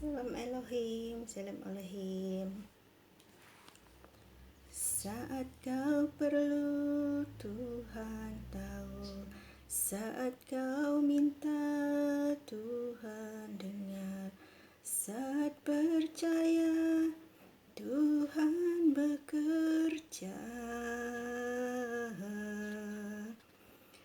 Salam Elohim, salam Elohim. Saat kau perlu, Tuhan tahu. Saat kau minta, Tuhan dengar. Saat percaya, Tuhan bekerja.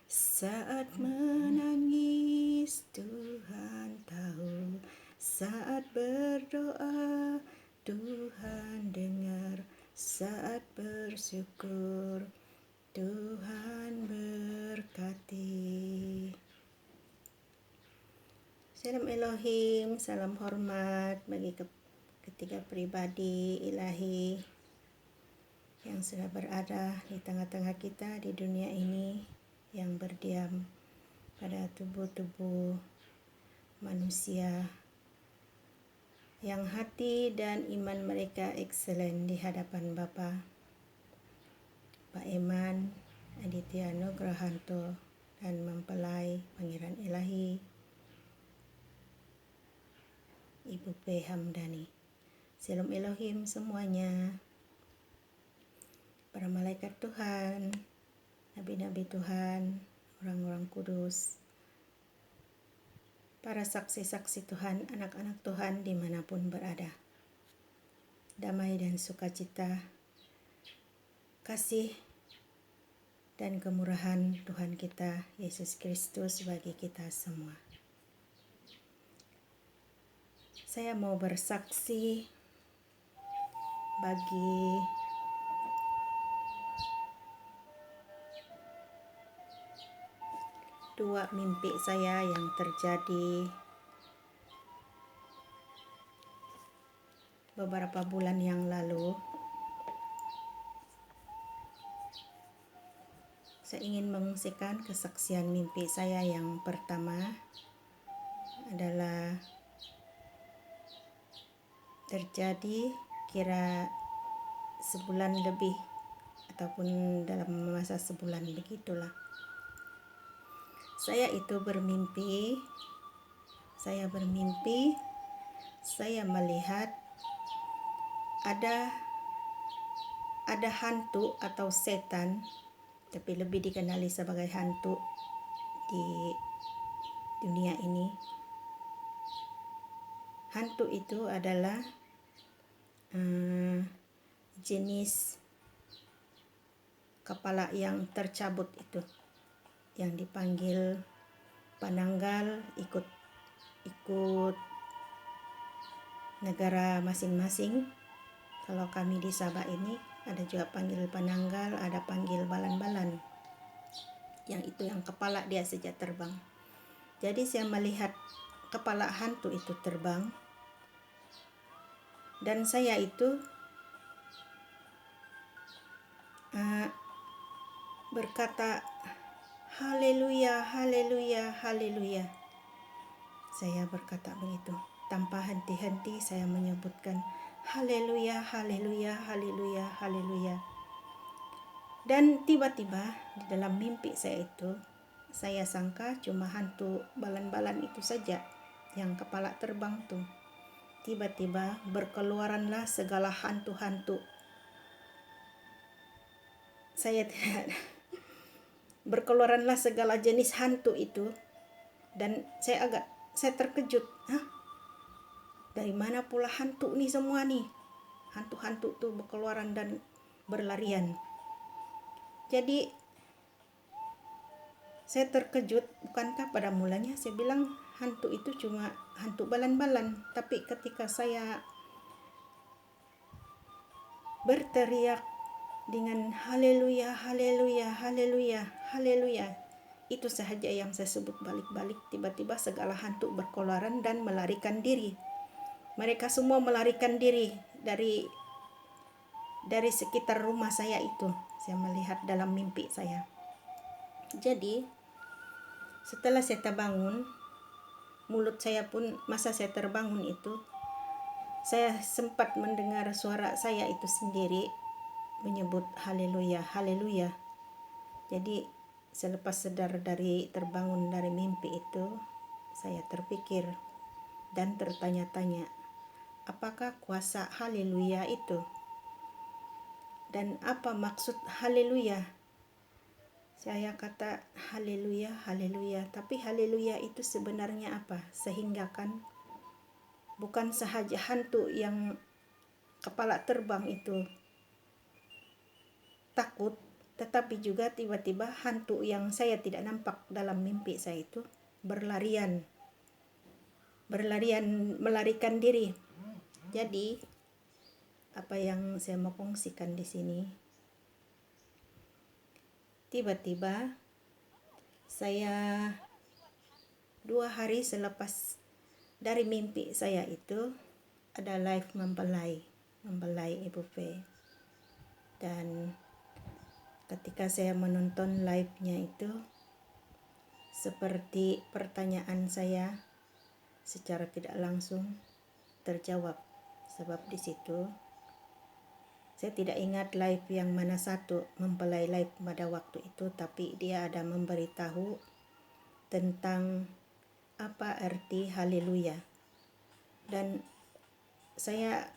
Saat menangis, Tuhan tahu. Saat berdoa, Tuhan dengar. Saat bersyukur, Tuhan berkati. Salam Elohim, salam hormat bagi ketiga pribadi ilahi yang sudah berada di tengah-tengah kita di dunia ini, yang berdiam pada tubuh-tubuh manusia yang hati dan iman mereka ekselen di hadapan Bapa, Pak Eman, Aditya Nugrahanto, dan mempelai Pangeran Ilahi, Ibu P. Hamdani. Salam Elohim semuanya, para malaikat Tuhan, nabi-nabi Tuhan, orang-orang kudus, para saksi-saksi Tuhan, anak-anak Tuhan dimanapun berada. Damai dan sukacita, kasih dan kemurahan Tuhan kita Yesus Kristus bagi kita semua. Saya mau bersaksi bagi dua mimpi saya yang terjadi beberapa bulan yang lalu. Saya ingin mengungsikan kesaksian mimpi saya. Yang pertama adalah terjadi kira sebulan lebih ataupun dalam masa sebulan begitulah. Saya bermimpi, saya melihat ada hantu atau setan, tapi lebih dikenali sebagai hantu di dunia ini. Hantu itu adalah jenis kepala yang tercabut itu, yang dipanggil penanggal ikut negara masing-masing. Kalau kami di Sabah ini ada juga panggil penanggal, ada panggil balan-balan. Yang itu yang kepala dia saja terbang. Jadi saya melihat kepala hantu itu terbang, dan saya itu berkata, haleluya, haleluya, haleluya. Saya berkata begitu. Tanpa henti-henti saya menyebutkan haleluya, haleluya, haleluya, haleluya. Dan tiba-tiba di dalam mimpi saya itu, saya sangka cuma hantu balan-balan itu saja yang kepala terbang tuh. Tiba-tiba berkeluaranlah segala hantu-hantu. Berkeluaranlah segala jenis hantu itu, dan saya terkejut. Dari mana pula hantu nih semua nih? Hantu-hantu tuh berkeluaran dan berlarian. Jadi saya terkejut, bukankah pada mulanya saya bilang hantu itu cuma hantu balan-balan, tapi ketika saya berteriak dengan haleluya, haleluya, haleluya, haleluya, itu sahaja yang saya sebut balik-balik. Tiba-tiba segala hantu berkeluaran dan melarikan diri. Mereka semua melarikan diri dari sekitar rumah saya itu. Saya melihat dalam mimpi saya. Jadi setelah saya terbangun, mulut saya pun, masa saya terbangun itu, saya sempat mendengar suara saya itu sendiri menyebut haleluya, haleluya. Jadi selepas terbangun dari mimpi itu, saya terpikir dan tertanya-tanya, apakah kuasa haleluya itu? Dan apa maksud haleluya? Saya kata haleluya, haleluya. Tapi haleluya itu sebenarnya apa? Sehingga kan bukan sahaja hantu yang kepala terbang itu takut, tetapi juga tiba-tiba hantu yang saya tidak nampak dalam mimpi saya itu berlarian melarikan diri. Jadi apa yang saya mau kongsikan di sini, tiba-tiba saya 2 hari selepas dari mimpi saya itu ada live mempelai Ibu P. Dan ketika saya menonton live-nya itu, seperti pertanyaan saya secara tidak langsung terjawab. Sebab di situ saya tidak ingat live yang mana satu mempelai live pada waktu itu, tapi dia ada memberitahu tentang apa arti haleluya. Dan saya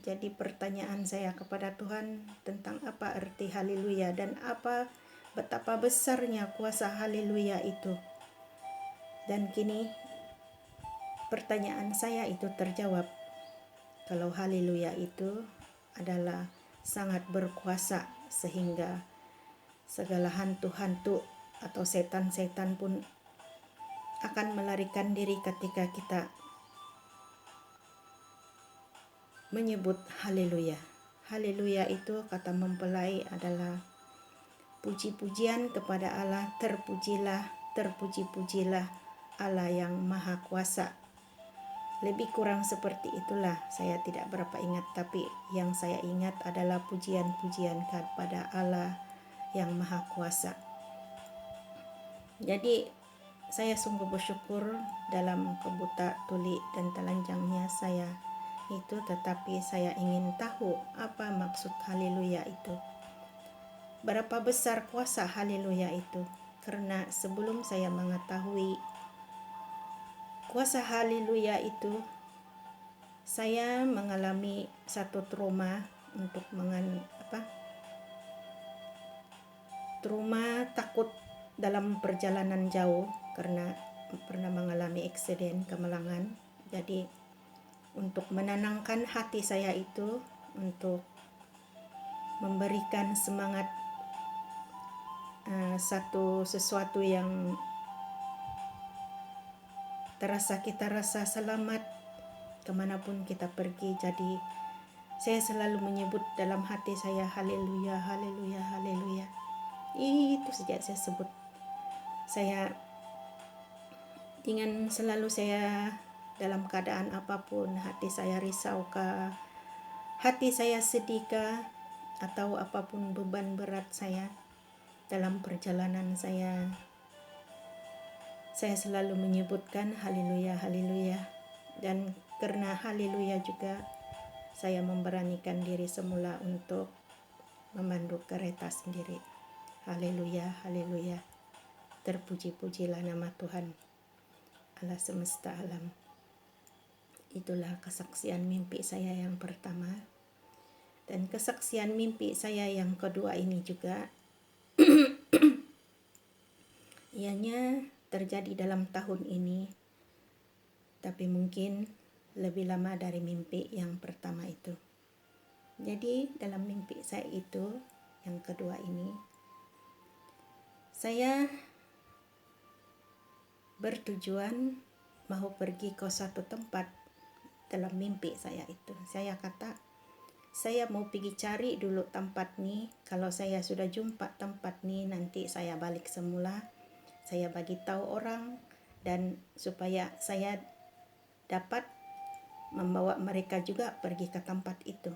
jadi pertanyaan saya kepada Tuhan tentang apa arti haleluya dan betapa besarnya kuasa haleluya itu. Dan kini pertanyaan saya itu terjawab. Kalau haleluya itu adalah sangat berkuasa sehingga segala hantu-hantu atau setan-setan pun akan melarikan diri ketika kita menyebut haleluya. Haleluya itu kata mempelai adalah puji-pujian kepada Allah, terpuji-pujilah Allah yang Maha Kuasa. Lebih kurang seperti itulah, saya tidak berapa ingat, tapi yang saya ingat adalah pujian-pujian kepada Allah yang Maha Kuasa. Jadi saya sungguh bersyukur dalam kebuta tuli dan telanjangnya saya itu, tetapi saya ingin tahu apa maksud haleluya itu. Berapa besar kuasa haleluya itu? Karena sebelum saya mengetahui kuasa haleluya itu, saya mengalami satu trauma trauma takut dalam perjalanan jauh karena pernah mengalami eksiden kemalangan. Jadi untuk menenangkan hati saya itu, untuk memberikan semangat sesuatu yang kita rasa selamat kemanapun kita pergi. Jadi saya selalu menyebut dalam hati saya haleluya, haleluya, haleluya. Itu sejak saya sebut. Saya ingin selalu saya dalam keadaan apapun, hati saya risaukah, hati saya sedihkah, atau apapun beban berat saya dalam perjalanan saya selalu menyebutkan haleluya, haleluya. Dan karena haleluya juga saya memberanikan diri semula untuk memandu kereta sendiri. Haleluya, haleluya. Terpuji-pujilah nama Tuhan Allah semesta alam. Itulah kesaksian mimpi saya yang pertama. Dan kesaksian mimpi saya yang kedua ini juga ianya terjadi dalam tahun ini, tapi mungkin lebih lama dari mimpi yang pertama itu. Jadi dalam mimpi saya itu yang kedua ini, saya bertujuan mau pergi ke satu tempat. Dalam mimpi saya itu saya kata saya mau pergi cari dulu tempat nih. Kalau saya sudah jumpa tempat nih, nanti saya balik semula, saya bagi tahu orang, dan supaya saya dapat membawa mereka juga pergi ke tempat itu,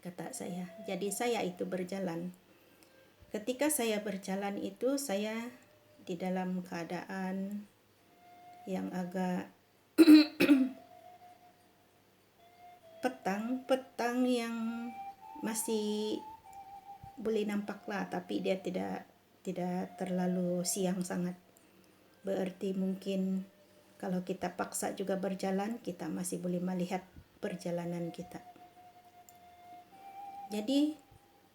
kata saya. Jadi saya itu berjalan. Ketika saya berjalan itu, saya di dalam keadaan yang agak petang yang masih boleh nampak lah, tapi dia tidak terlalu siang sangat. Berarti mungkin Kalau kita paksa juga berjalan, kita masih boleh melihat perjalanan kita. Jadi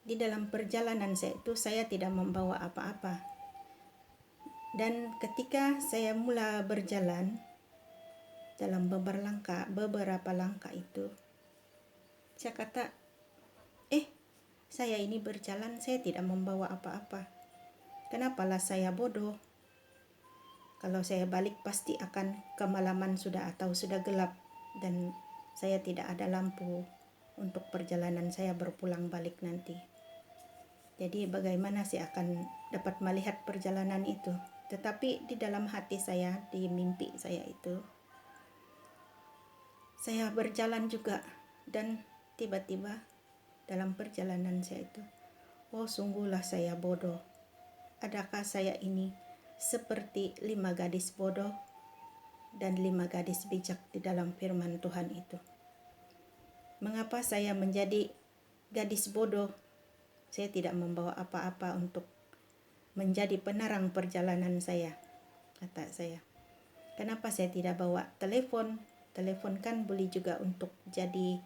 di dalam perjalanan saya itu saya tidak membawa apa-apa. Dan ketika saya mula berjalan dalam beberapa langkah itu, saya kata, saya ini berjalan, saya tidak membawa apa-apa. Kenapalah saya bodoh? Kalau saya balik pasti akan kemalaman sudah atau sudah gelap dan saya tidak ada lampu untuk perjalanan saya berpulang balik nanti. Jadi bagaimana saya akan dapat melihat perjalanan itu? Tetapi di dalam hati saya, di mimpi saya itu, saya berjalan juga dan tiba-tiba dalam perjalanan saya itu, sungguhlah saya bodoh. Adakah saya ini seperti 5 gadis bodoh dan 5 gadis bijak di dalam firman Tuhan itu? Mengapa saya menjadi gadis bodoh? Saya tidak membawa apa-apa untuk menjadi penerang perjalanan saya, kata saya. Kenapa saya tidak bawa telepon? Telepon kan boleh juga untuk jadi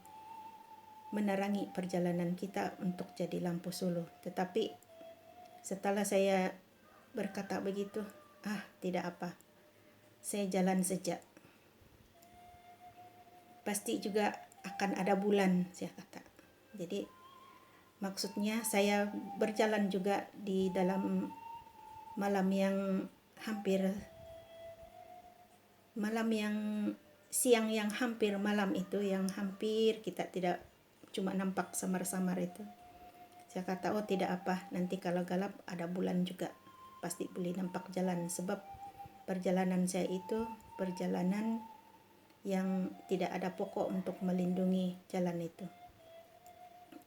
menerangi perjalanan kita, untuk jadi lampu suluh. Tetapi setelah saya berkata begitu, tidak apa, saya jalan saja. Pasti juga akan ada bulan, saya kata. Jadi maksudnya saya berjalan juga di dalam siang yang hampir malam itu, yang hampir kita tidak cuma nampak samar-samar itu. Saya kata, tidak apa, nanti kalau gelap ada bulan juga, pasti boleh nampak jalan. Sebab perjalanan saya itu perjalanan yang tidak ada pokok untuk melindungi jalan itu.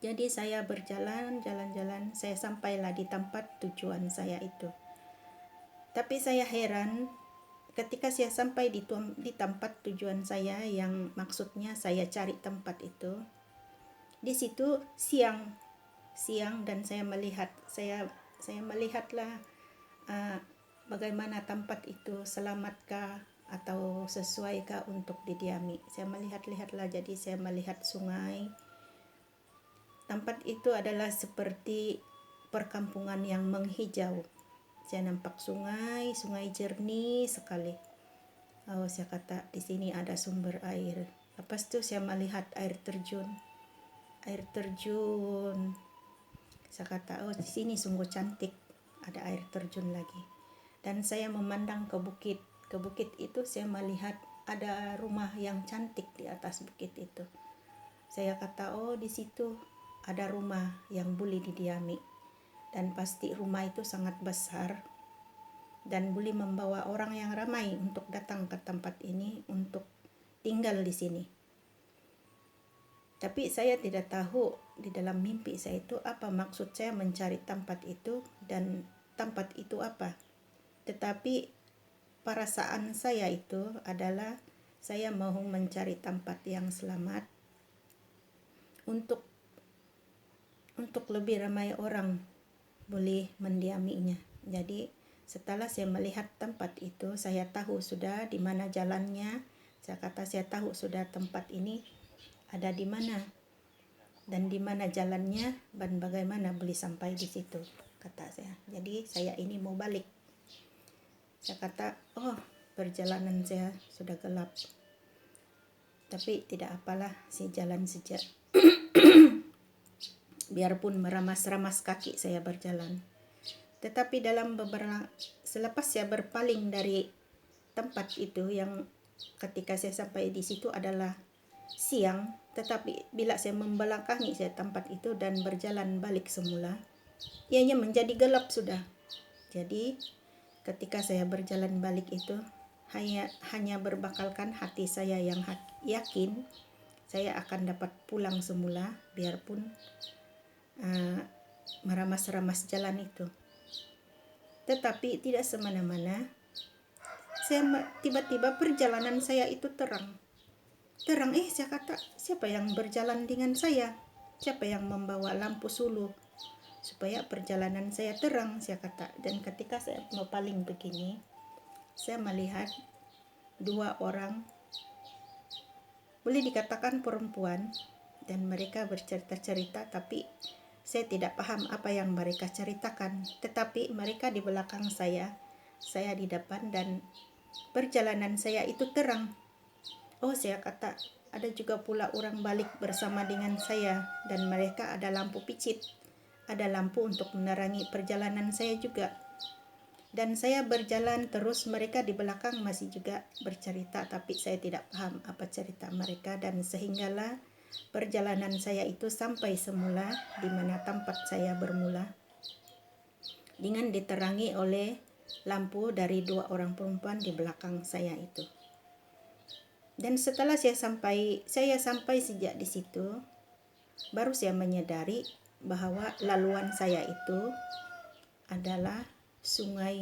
Jadi saya berjalan, jalan-jalan, saya sampailah di tempat tujuan saya itu. Tapi saya heran ketika saya sampai di tempat tujuan saya, yang maksudnya saya cari tempat itu. Di situ siang dan saya melihatlah bagaimana tempat itu, selamatkah atau sesuaikah untuk didiami. Saya melihat-lihatlah, jadi saya melihat sungai. Tempat itu adalah seperti perkampungan yang menghijau. Saya nampak sungai jernih sekali. Saya kata, di sini ada sumber air. Lepas itu saya melihat air terjun. Saya kata, di sini sungguh cantik, ada air terjun lagi. Dan saya memandang ke bukit. Ke bukit itu saya melihat ada rumah yang cantik di atas bukit itu. Saya kata, di situ ada rumah yang boleh didiami, dan pasti rumah itu sangat besar dan boleh membawa orang yang ramai untuk datang ke tempat ini untuk tinggal di sini. Tapi saya tidak tahu di dalam mimpi saya itu apa maksud saya mencari tempat itu dan tempat itu apa. Tetapi perasaan saya itu adalah saya mau mencari tempat yang selamat untuk lebih ramai orang boleh mendiaminya. Jadi setelah saya melihat tempat itu, saya tahu sudah di mana jalannya. Saya kata, saya tahu sudah tempat ini ada di mana dan di mana jalannya dan bagaimana boleh sampai di situ, kata saya. Jadi saya ini mau balik. Saya kata, perjalanan saya sudah gelap. Tapi tidak apalah, saya jalan saja. Biarpun meramas-ramas kaki saya berjalan. Tetapi selepas saya berpaling dari tempat itu, yang ketika saya sampai di situ adalah siang, tetapi bila saya membelakangi saya tempat itu dan berjalan balik semula, ianya menjadi gelap sudah. Jadi ketika saya berjalan balik itu, hanya berbakalkan hati saya yang yakin saya akan dapat pulang semula, biarpun meramas-ramas jalan itu. Tetapi tidak semena-mena, tiba-tiba perjalanan saya itu terang. Saya kata, siapa yang berjalan dengan saya? Siapa yang membawa lampu suluh supaya perjalanan saya terang, saya kata. Dan ketika saya mau paling begini, saya melihat 2 orang, boleh dikatakan perempuan, dan mereka bercerita-cerita, tapi saya tidak paham apa yang mereka ceritakan. Tetapi mereka di belakang saya di depan, dan perjalanan saya itu terang. Oh, saya kata, ada juga pula orang balik bersama dengan saya, dan mereka ada lampu picit, ada lampu untuk menerangi perjalanan saya juga. Dan saya berjalan terus, mereka di belakang masih juga bercerita, tapi saya tidak paham apa cerita mereka. Dan sehinggalah perjalanan saya itu sampai semula di mana tempat saya bermula, dengan diterangi oleh lampu dari 2 orang perempuan di belakang saya itu. Dan setelah saya sampai sejak di situ, baru saya menyadari bahwa laluan saya itu adalah sungai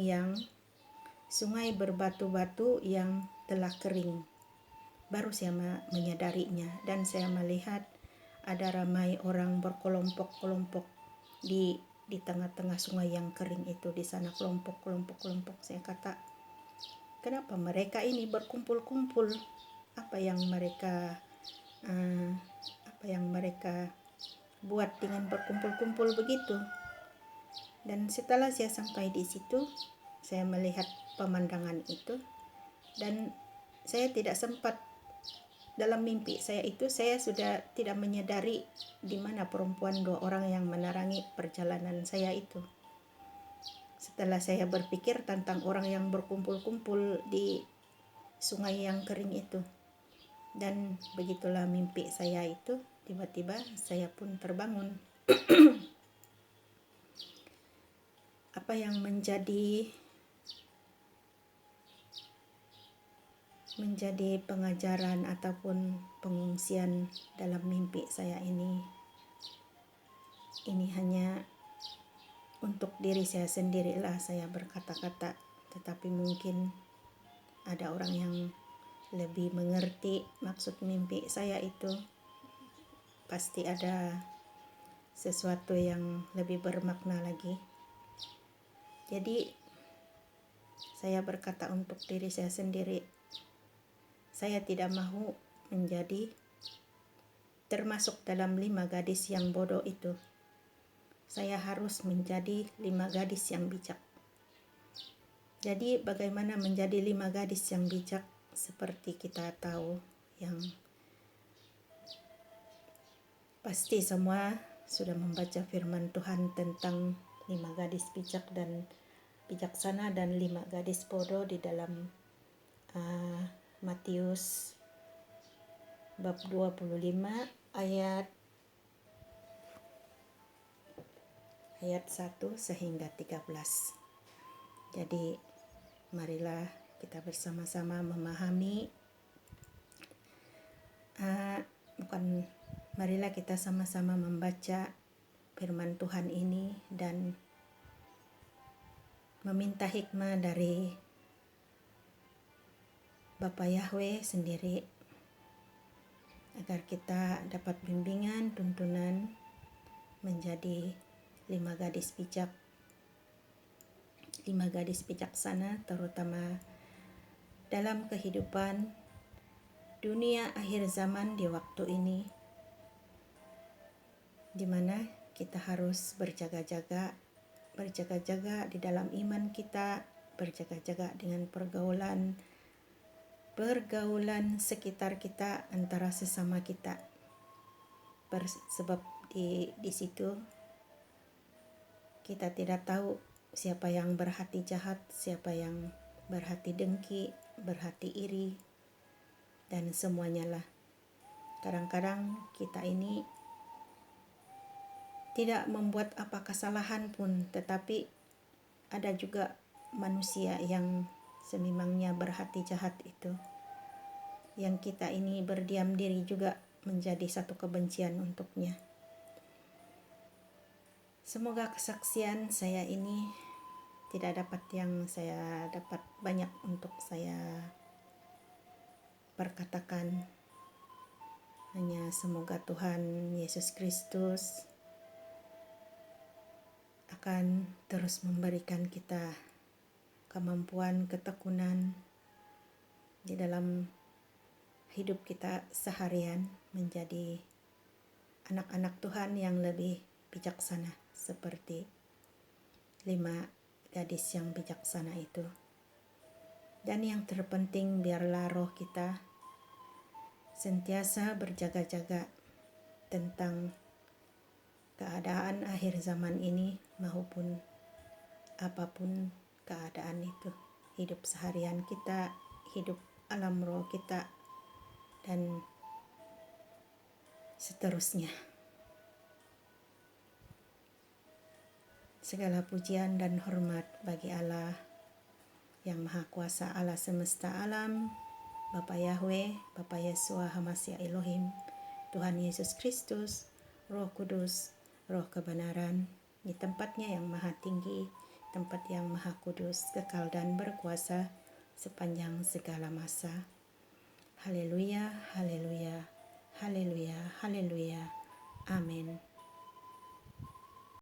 berbatu-batu yang telah kering. Baru saya menyadarinya, dan saya melihat ada ramai orang berkelompok-kelompok di tengah-tengah sungai yang kering itu. Di sana kelompok. Saya kata, kenapa mereka ini berkumpul-kumpul? Apa yang mereka buat dengan berkumpul-kumpul begitu? Dan setelah saya sampai di situ, saya melihat pemandangan itu, dan saya tidak sempat, dalam mimpi saya itu saya sudah tidak menyadari di mana perempuan 2 orang yang menerangi perjalanan saya itu. Setelah saya berpikir tentang orang yang berkumpul-kumpul di sungai yang kering itu, dan begitulah mimpi saya itu, tiba-tiba saya pun terbangun. Apa yang menjadi pengajaran ataupun pengungsian dalam mimpi saya ini hanya untuk diri saya sendirilah saya berkata-kata, tetapi mungkin ada orang yang lebih mengerti maksud mimpi saya itu. Pasti ada sesuatu yang lebih bermakna lagi. Jadi saya berkata untuk diri saya sendiri, saya tidak mau menjadi termasuk dalam 5 gadis yang bodoh itu. Saya harus menjadi 5 gadis yang bijak. Jadi bagaimana menjadi 5 gadis yang bijak? Seperti kita tahu, yang pasti semua sudah membaca firman Tuhan tentang 5 gadis bijak dan bijaksana dan 5 gadis bodoh di dalam Matius bab 25 ayat 1 sehingga 13. Jadi marilah kita bersama-sama memahami, marilah kita sama-sama membaca firman Tuhan ini dan meminta hikmah dari Bapa Yahweh sendiri, agar kita dapat bimbingan, tuntunan menjadi 5 gadis bijak, 5 gadis bijaksana, terutama dalam kehidupan dunia akhir zaman di waktu ini, di mana kita harus berjaga-jaga di dalam iman kita, berjaga-jaga dengan pergaulan sekitar kita, antara sesama kita. Sebab di situ kita tidak tahu siapa yang berhati jahat, siapa yang berhati dengki, berhati iri, dan semuanya lah. Kadang-kadang kita ini tidak membuat apa kesalahan pun, tetapi ada juga manusia yang sememangnya berhati jahat itu, yang kita ini berdiam diri juga menjadi satu kebencian untuknya. Semoga kesaksian saya ini tidak dapat banyak untuk saya perkatakan. Hanya semoga Tuhan Yesus Kristus akan terus memberikan kita kemampuan, ketekunan, di dalam hidup kita seharian menjadi anak-anak Tuhan yang lebih bijaksana seperti 5 gadis yang bijaksana itu. Dan yang terpenting, biarlah roh kita sentiasa berjaga-jaga tentang keadaan akhir zaman ini maupun apapun keadaan itu. Hidup seharian kita, hidup alam roh kita, dan seterusnya. Segala pujian dan hormat bagi Allah yang Maha Kuasa, Allah semesta alam, Bapa Yahweh, Bapa Yesua Hamasya Elohim, Tuhan Yesus Kristus, Roh Kudus, Roh kebenaran, di tempatnya yang maha tinggi, tempat yang maha kudus, kekal dan berkuasa sepanjang segala masa. Haleluya, haleluya, haleluya, haleluya. Amin.